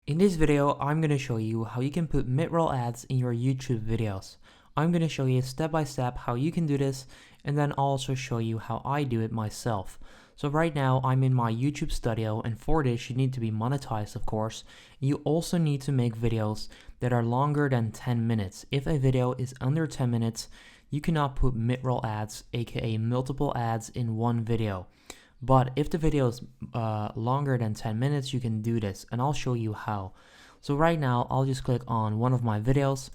In this video, I'm going to show you how you can put mid-roll ads in your YouTube videos. I'm going to show you step by step how you can do this, and then also show you how I do it myself. So right now I'm in my YouTube studio, and for this you need to be monetized, of course. You also need to make videos that are longer than 10 minutes. If a video is under 10 minutes, you cannot put mid-roll ads, aka multiple ads in one video. But if the video is longer than 10 minutes, you can do this, and I'll show you how. So right now, I'll just click on one of my videos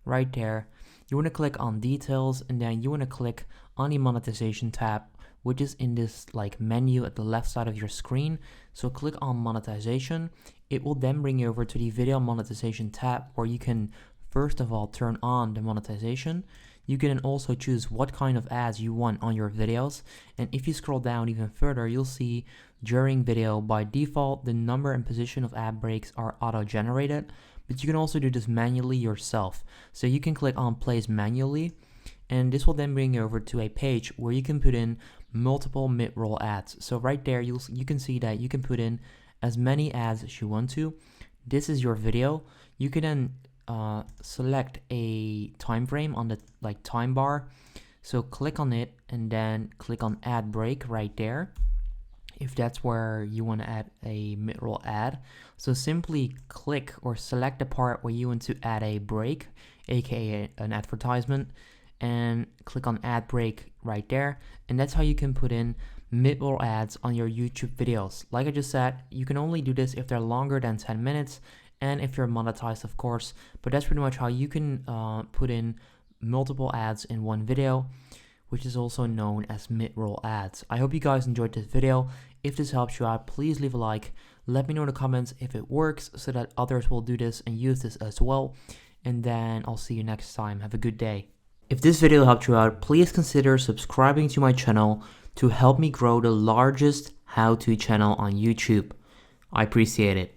right there. You want to click on details, and then you want to click on the monetization tab, which is in this menu at the left side of your screen. So click on monetization. It will then bring you over to the video monetization tab, where you can first of all turn on the monetization. You can also choose what kind of ads you want on your videos, and if you scroll down even further, you'll see during video by default the number and position of ad breaks are auto-generated, but you can also do this manually yourself. So you can click on place manually, and this will then bring you over to a page where you can put in multiple mid-roll ads. So right there you can see that you can put in as many ads as you want to. This is your video. You can then select a time frame on the time bar. So click on it and then click on ad break right there, if that's where you want to add a mid-roll ad. So simply click or select the part where you want to add a break, aka an advertisement, and click on ad break right there, and that's how you can put in mid-roll ads on your YouTube videos. Like I just said, you can only do this if they're longer than 10 minutes and if you're monetized, of course, but that's pretty much how you can put in multiple ads in one video, which is also known as mid-roll ads. I hope you guys enjoyed this video. If this helps you out, please leave a like. Let me know in the comments if it works so that others will do this and use this as well. And then I'll see you next time. Have a good day. If this video helped you out, please consider subscribing to my channel to help me grow the largest how-to channel on YouTube. I appreciate it.